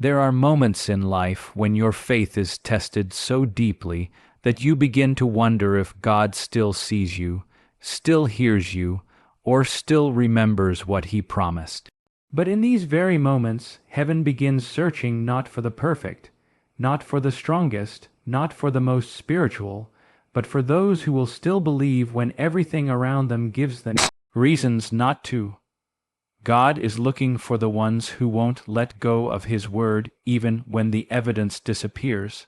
There are moments in life when your faith is tested so deeply that you begin to wonder if God still sees you, still hears you, or still remembers what He promised. But in these very moments, heaven begins searching not for the perfect, not for the strongest, not for the most spiritual, but for those who will still believe when everything around them gives them reasons not to. God is looking for the ones who won't let go of His word even when the evidence disappears,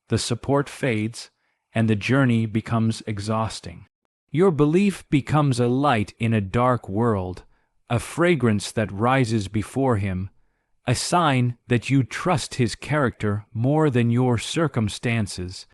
the support fades, and the journey becomes exhausting. Your belief becomes a light in a dark world, a fragrance that rises before Him, a sign that you trust His character more than your circumstances.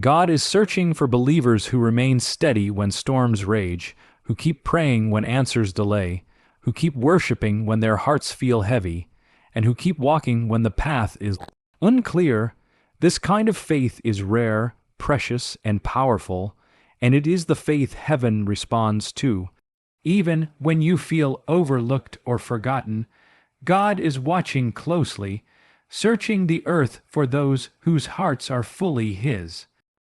God is searching for believers who remain steady when storms rage, who keep praying when answers delay, who keep worshiping when their hearts feel heavy, and who keep walking when the path is unclear. This kind of faith is rare, precious, and powerful, and it is the faith heaven responds to. Even when you feel overlooked or forgotten, God is watching closely, searching the earth for those whose hearts are fully His.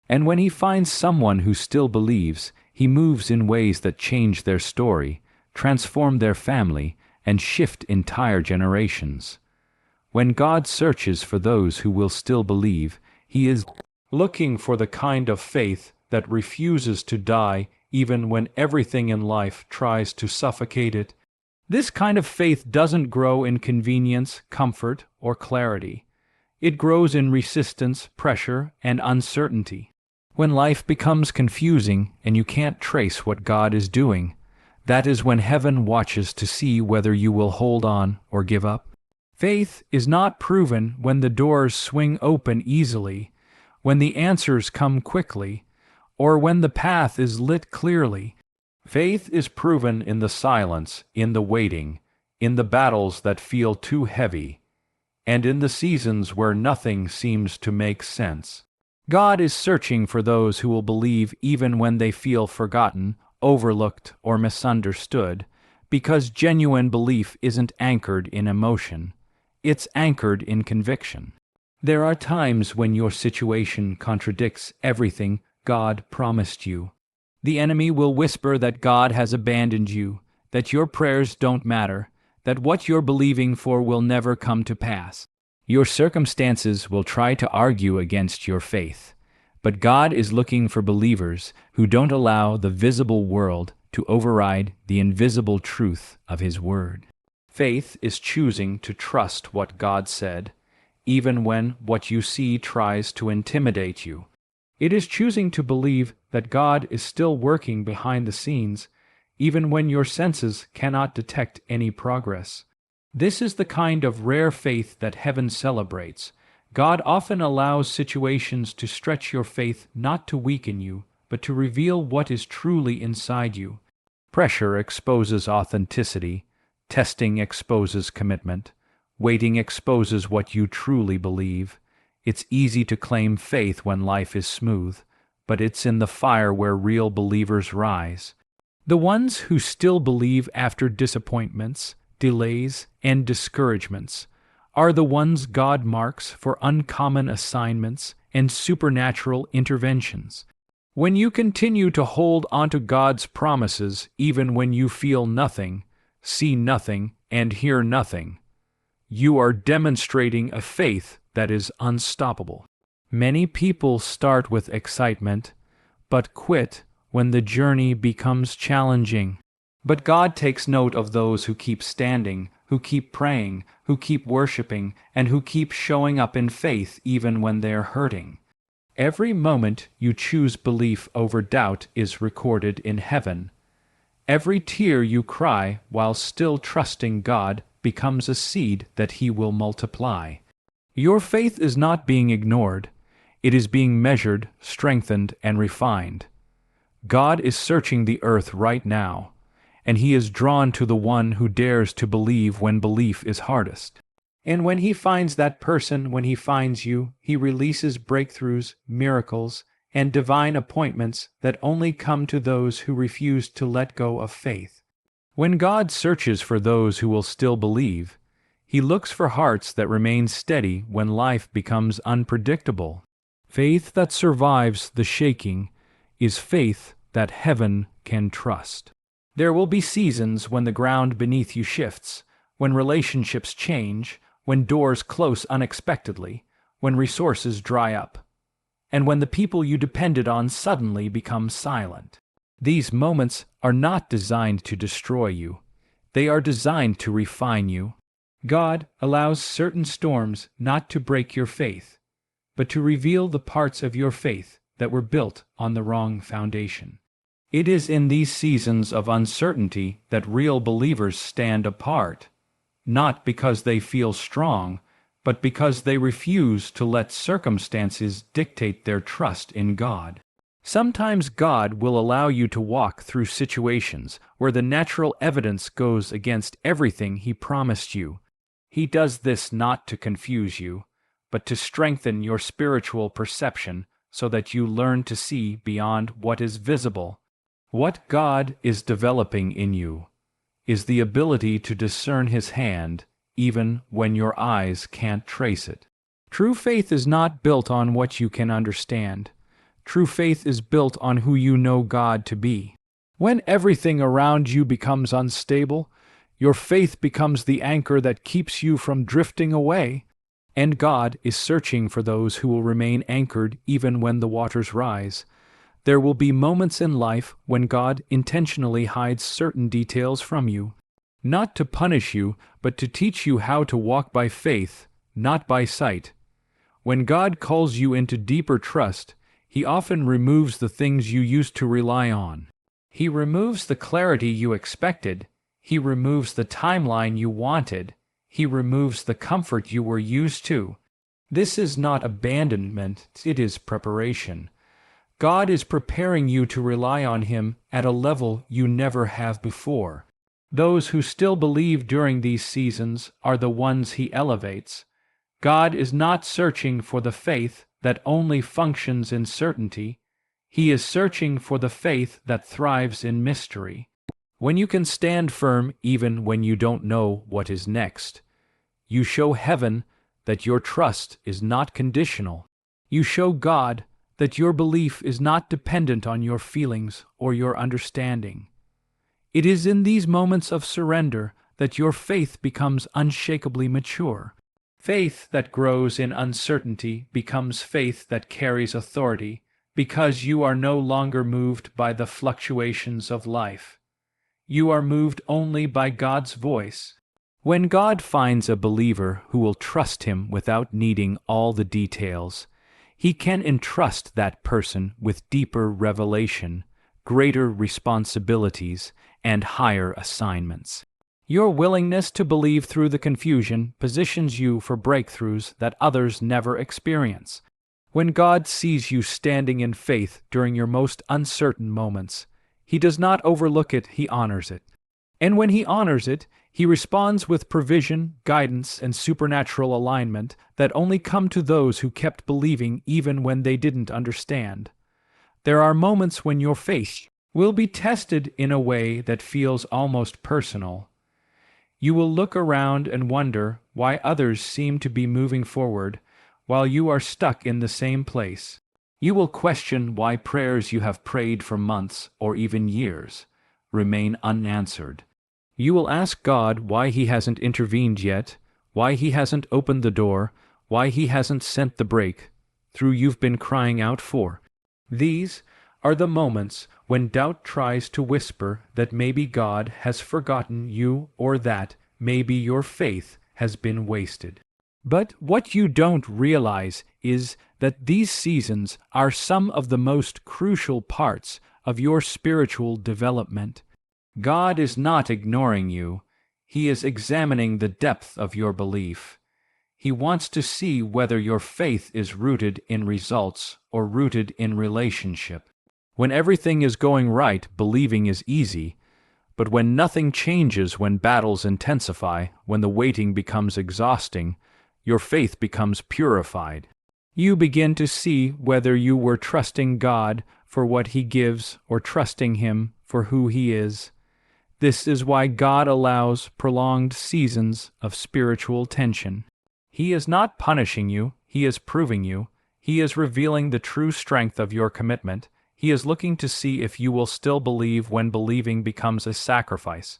And when He finds someone who still believes, He moves in ways that change their story, transform their family, and shift entire generations. When God searches for those who will still believe, He is looking for the kind of faith that refuses to die even when everything in life tries to suffocate it. This kind of faith doesn't grow in convenience, comfort, or clarity. It grows in resistance, pressure, and uncertainty. When life becomes confusing and you can't trace what God is doing, that is when heaven watches to see whether you will hold on or give up. Faith is not proven when the doors swing open easily, when the answers come quickly, or when the path is lit clearly. Faith is proven in the silence, in the waiting, in the battles that feel too heavy, and in the seasons where nothing seems to make sense. God is searching for those who will believe even when they feel forgotten, overlooked, or misunderstood, because genuine belief isn't anchored in emotion, it's anchored in conviction. There are times when your situation contradicts everything God promised you. The enemy will whisper that God has abandoned you, that your prayers don't matter, that what you're believing for will never come to pass. Your circumstances will try to argue against your faith. But God is looking for believers who don't allow the visible world to override the invisible truth of His word. Faith is choosing to trust what God said, even when what you see tries to intimidate you. It is choosing to believe that God is still working behind the scenes, even when your senses cannot detect any progress. This is the kind of rare faith that heaven celebrates. God often allows situations to stretch your faith not to weaken you, but to reveal what is truly inside you. Pressure exposes authenticity, testing exposes commitment, waiting exposes what you truly believe. It's easy to claim faith when life is smooth, but it's in the fire where real believers rise. The ones who still believe after disappointments, delays, and discouragements are the ones God marks for uncommon assignments and supernatural interventions. When you continue to hold onto God's promises even when you feel nothing, see nothing, and hear nothing, you are demonstrating a faith that is unstoppable. Many people start with excitement, but quit when the journey becomes challenging. But God takes note of those who keep standing, who keep praying, who keep worshiping, and who keep showing up in faith even when they're hurting. Every moment you choose belief over doubt is recorded in heaven. Every tear you cry while still trusting God becomes a seed that He will multiply. Your faith is not being ignored. It is being measured, strengthened, and refined. God is searching the earth right now, and He is drawn to the one who dares to believe when belief is hardest. And when He finds that person, when He finds you, He releases breakthroughs, miracles, and divine appointments that only come to those who refuse to let go of faith. When God searches for those who will still believe, He looks for hearts that remain steady when life becomes unpredictable. Faith that survives the shaking is faith that heaven can trust. There will be seasons when the ground beneath you shifts, when relationships change, when doors close unexpectedly, when resources dry up, and when the people you depended on suddenly become silent. These moments are not designed to destroy you. They are designed to refine you. God allows certain storms not to break your faith, but to reveal the parts of your faith that were built on the wrong foundation. It is in these seasons of uncertainty that real believers stand apart, not because they feel strong, but because they refuse to let circumstances dictate their trust in God. Sometimes God will allow you to walk through situations where the natural evidence goes against everything He promised you. He does this not to confuse you, but to strengthen your spiritual perception so that you learn to see beyond what is visible. What God is developing in you is the ability to discern His hand even when your eyes can't trace it. True faith is not built on what you can understand. True faith is built on who you know God to be. When everything around you becomes unstable, your faith becomes the anchor that keeps you from drifting away, and God is searching for those who will remain anchored even when the waters rise. There will be moments in life when God intentionally hides certain details from you, not to punish you, but to teach you how to walk by faith, not by sight. When God calls you into deeper trust, He often removes the things you used to rely on. He removes the clarity you expected. He removes the timeline you wanted. He removes the comfort you were used to. This is not abandonment, it is preparation. God is preparing you to rely on Him at a level you never have before. Those who still believe during these seasons are the ones He elevates. God is not searching for the faith that only functions in certainty. He is searching for the faith that thrives in mystery. When you can stand firm even when you don't know what is next, you show heaven that your trust is not conditional. You show God that your belief is not dependent on your feelings or your understanding. It is in these moments of surrender that your faith becomes unshakably mature. Faith that grows in uncertainty becomes faith that carries authority, because you are no longer moved by the fluctuations of life. You are moved only by God's voice. When God finds a believer who will trust Him without needing all the details, He can entrust that person with deeper revelation, greater responsibilities, and higher assignments. Your willingness to believe through the confusion positions you for breakthroughs that others never experience. When God sees you standing in faith during your most uncertain moments, He does not overlook it, He honors it. And when He honors it, He responds with provision, guidance, and supernatural alignment that only come to those who kept believing even when they didn't understand. There are moments when your faith will be tested in a way that feels almost personal. You will look around and wonder why others seem to be moving forward while you are stuck in the same place. You will question why prayers you have prayed for months or even years remain unanswered. You will ask God why He hasn't intervened yet, why He hasn't opened the door, why He hasn't sent the breakthrough you've been crying out for. These are the moments when doubt tries to whisper that maybe God has forgotten you or that maybe your faith has been wasted. But what you don't realize is that these seasons are some of the most crucial parts of your spiritual development. God is not ignoring you. He is examining the depth of your belief. He wants to see whether your faith is rooted in results or rooted in relationship. When everything is going right, believing is easy, but when nothing changes, when battles intensify, when the waiting becomes exhausting, your faith becomes purified. You begin to see whether you were trusting God for what He gives or trusting Him for who He is. This is why God allows prolonged seasons of spiritual tension. He is not punishing you, He is proving you. He is revealing the true strength of your commitment. He is looking to see if you will still believe when believing becomes a sacrifice.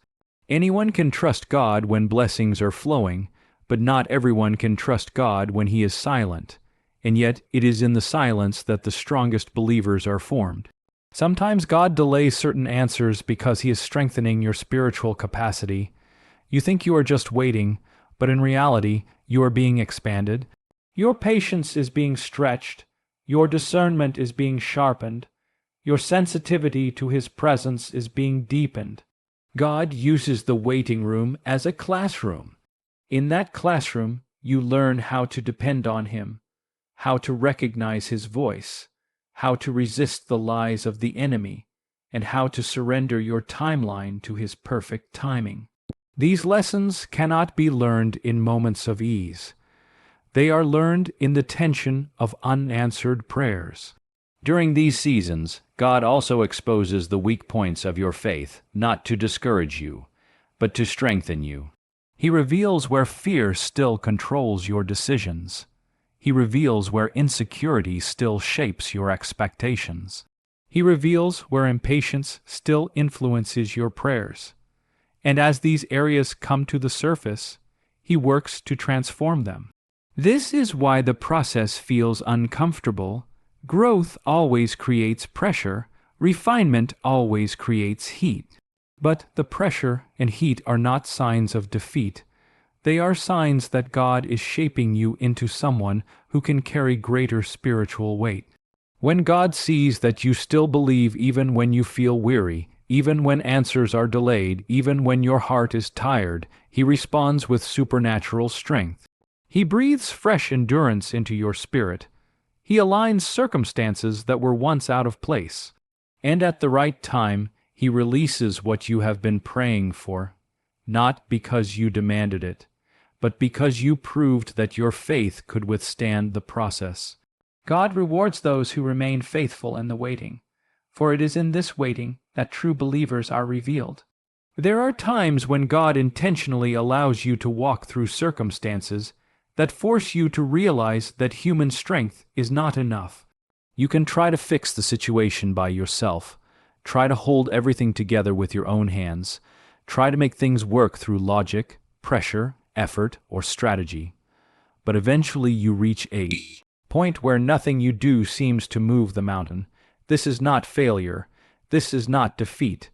Anyone can trust God when blessings are flowing, but not everyone can trust God when He is silent. And yet it is in the silence that the strongest believers are formed. Sometimes God delays certain answers because He is strengthening your spiritual capacity. You think you are just waiting, but in reality, you are being expanded. Your patience is being stretched. Your discernment is being sharpened. Your sensitivity to His presence is being deepened. God uses the waiting room as a classroom. In that classroom, you learn how to depend on Him, how to recognize His voice, how to resist the lies of the enemy, and how to surrender your timeline to His perfect timing. These lessons cannot be learned in moments of ease. They are learned in the tension of unanswered prayers. During these seasons, God also exposes the weak points of your faith, not to discourage you, but to strengthen you. He reveals where fear still controls your decisions. He reveals where insecurity still shapes your expectations. He reveals where impatience still influences your prayers. And as these areas come to the surface, He works to transform them. This is why the process feels uncomfortable. Growth always creates pressure. Refinement always creates heat. But the pressure and heat are not signs of defeat. They are signs that God is shaping you into someone who can carry greater spiritual weight. When God sees that you still believe even when you feel weary, even when answers are delayed, even when your heart is tired, He responds with supernatural strength. He breathes fresh endurance into your spirit. He aligns circumstances that were once out of place. And at the right time, He releases what you have been praying for, not because you demanded it, but because you proved that your faith could withstand the process. God rewards those who remain faithful in the waiting, for it is in this waiting that true believers are revealed. There are times when God intentionally allows you to walk through circumstances that force you to realize that human strength is not enough. You can try to fix the situation by yourself, try to hold everything together with your own hands, try to make things work through logic, pressure, effort, or strategy. But eventually you reach a point where nothing you do seems to move the mountain. This is not failure. This is not defeat.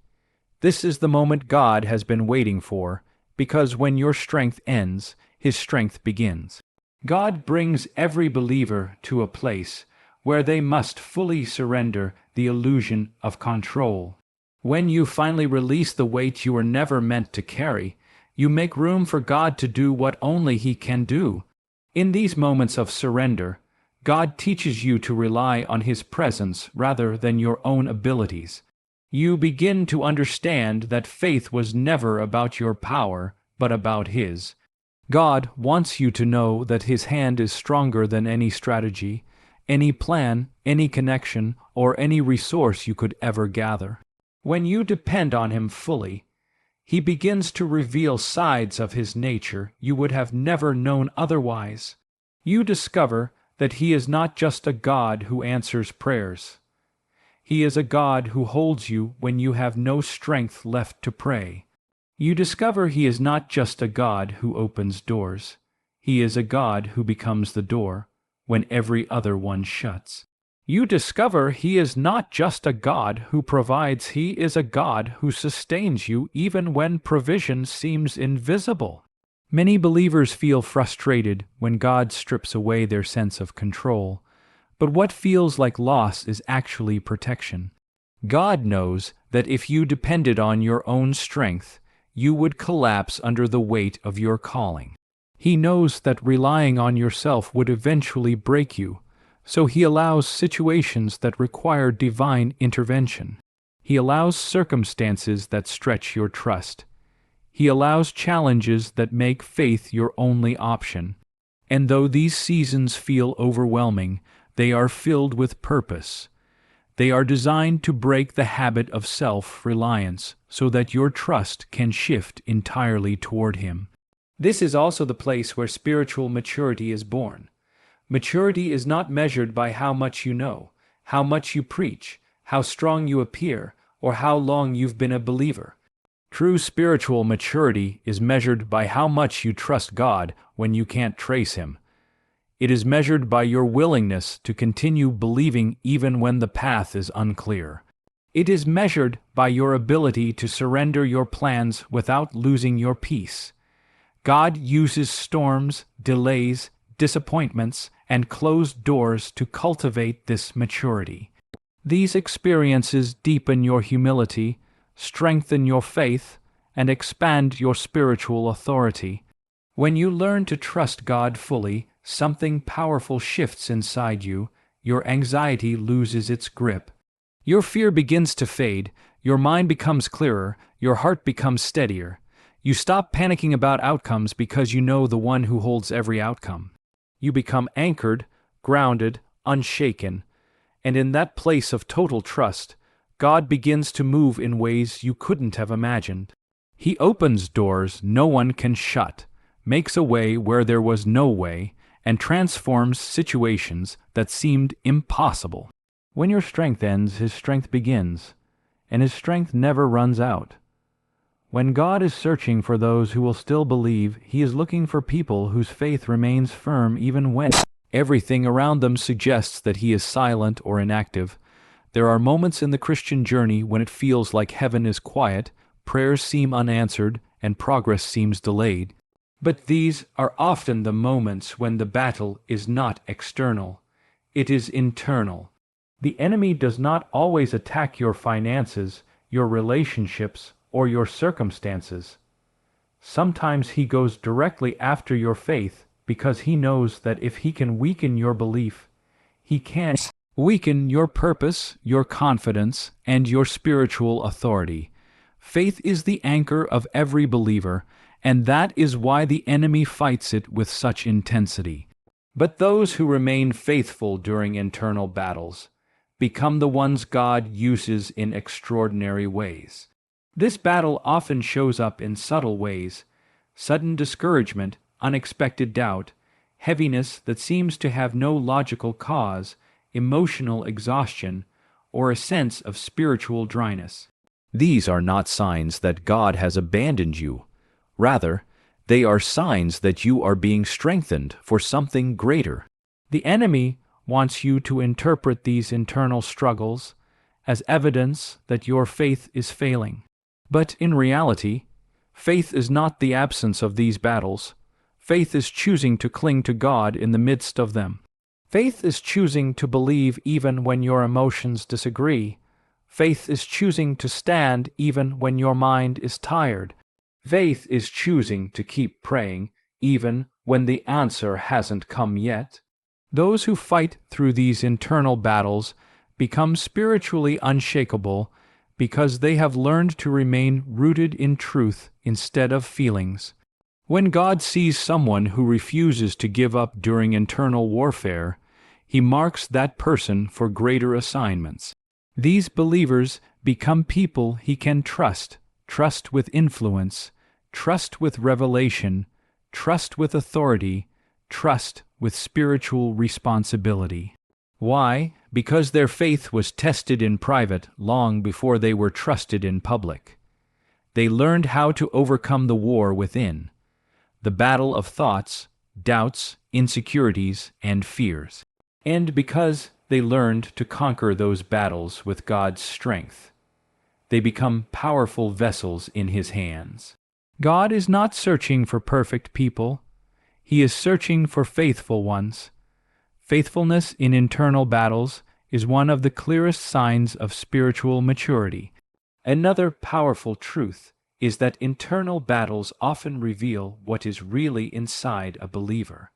This is the moment God has been waiting for, because when your strength ends, His strength begins. God brings every believer to a place where they must fully surrender the illusion of control. When you finally release the weight you were never meant to carry, you make room for God to do what only He can do. In these moments of surrender, God teaches you to rely on His presence rather than your own abilities. You begin to understand that faith was never about your power, but about His. God wants you to know that His hand is stronger than any strategy, any plan, any connection, or any resource you could ever gather. When you depend on Him fully, He begins to reveal sides of His nature you would have never known otherwise. You discover that He is not just a God who answers prayers. He is a God who holds you when you have no strength left to pray. You discover He is not just a God who opens doors. He is a God who becomes the door when every other one shuts. You discover He is not just a God who provides. He is a God who sustains you even when provision seems invisible. Many believers feel frustrated when God strips away their sense of control. But what feels like loss is actually protection. God knows that if you depended on your own strength, you would collapse under the weight of your calling. He knows that relying on yourself would eventually break you, so He allows situations that require divine intervention. He allows circumstances that stretch your trust. He allows challenges that make faith your only option. And though these seasons feel overwhelming, they are filled with purpose. They are designed to break the habit of self-reliance so that your trust can shift entirely toward Him. This is also the place where spiritual maturity is born. Maturity is not measured by how much you know, how much you preach, how strong you appear, or how long you've been a believer. True spiritual maturity is measured by how much you trust God when you can't trace Him. It is measured by your willingness to continue believing even when the path is unclear. It is measured by your ability to surrender your plans without losing your peace. God uses storms, delays, disappointments, and closed doors to cultivate this maturity. These experiences deepen your humility, strengthen your faith, and expand your spiritual authority. When you learn to trust God fully, something powerful shifts inside you. Your anxiety loses its grip. Your fear begins to fade, your mind becomes clearer, your heart becomes steadier. You stop panicking about outcomes because you know the one who holds every outcome. You become anchored, grounded, unshaken, and in that place of total trust, God begins to move in ways you couldn't have imagined. He opens doors no one can shut, makes a way where there was no way, and transforms situations that seemed impossible. When your strength ends, His strength begins, and His strength never runs out. When God is searching for those who will still believe, He is looking for people whose faith remains firm even when everything around them suggests that He is silent or inactive. There are moments in the Christian journey when it feels like heaven is quiet, prayers seem unanswered, and progress seems delayed. But these are often the moments when the battle is not external. It is internal. The enemy does not always attack your finances, your relationships, or your circumstances. Sometimes he goes directly after your faith because he knows that if he can weaken your belief, he can weaken your purpose, your confidence, and your spiritual authority. Faith is the anchor of every believer, and that is why the enemy fights it with such intensity. But those who remain faithful during internal battles become the ones God uses in extraordinary ways. This battle often shows up in subtle ways: sudden discouragement, unexpected doubt, heaviness that seems to have no logical cause, emotional exhaustion, or a sense of spiritual dryness. These are not signs that God has abandoned you. Rather, they are signs that you are being strengthened for something greater. The enemy wants you to interpret these internal struggles as evidence that your faith is failing. But in reality, faith is not the absence of these battles. Faith is choosing to cling to God in the midst of them. Faith is choosing to believe even when your emotions disagree. Faith is choosing to stand even when your mind is tired. Faith is choosing to keep praying even when the answer hasn't come yet. Those who fight through these internal battles become spiritually unshakable because they have learned to remain rooted in truth instead of feelings. When God sees someone who refuses to give up during internal warfare, He marks that person for greater assignments. These believers become people He can trust with influence, trust with revelation, trust with authority, trust with spiritual responsibility. Why? Because their faith was tested in private long before they were trusted in public. They learned how to overcome the war within, the battle of thoughts, doubts, insecurities, and fears. And because they learned to conquer those battles with God's strength, they become powerful vessels in His hands. God is not searching for perfect people. He is searching for faithful ones. Faithfulness in internal battles is one of the clearest signs of spiritual maturity. Another powerful truth is that internal battles often reveal what is really inside a believer.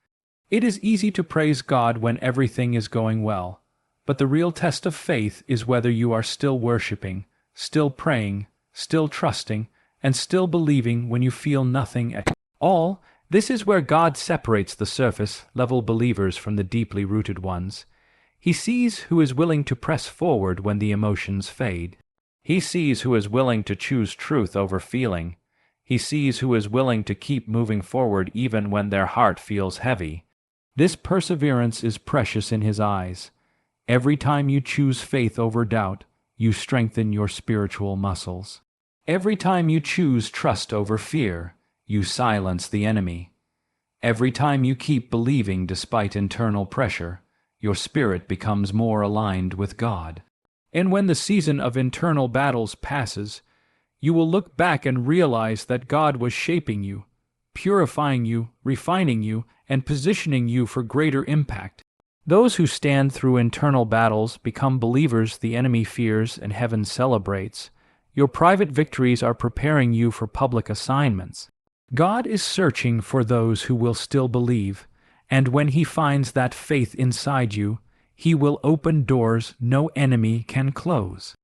It is easy to praise God when everything is going well, but the real test of faith is whether you are still worshiping, still praying, still trusting, and still believing when you feel nothing at all. This is where God separates the surface-level believers from the deeply rooted ones. He sees who is willing to press forward when the emotions fade. He sees who is willing to choose truth over feeling. He sees who is willing to keep moving forward even when their heart feels heavy. This perseverance is precious in His eyes. Every time you choose faith over doubt, you strengthen your spiritual muscles. Every time you choose trust over fear, you silence the enemy. Every time you keep believing despite internal pressure, your spirit becomes more aligned with God. And when the season of internal battles passes, you will look back and realize that God was shaping you, purifying you, refining you, and positioning you for greater impact. Those who stand through internal battles become believers the enemy fears and heaven celebrates. Your private victories are preparing you for public assignments. God is searching for those who will still believe, and when He finds that faith inside you, He will open doors no enemy can close.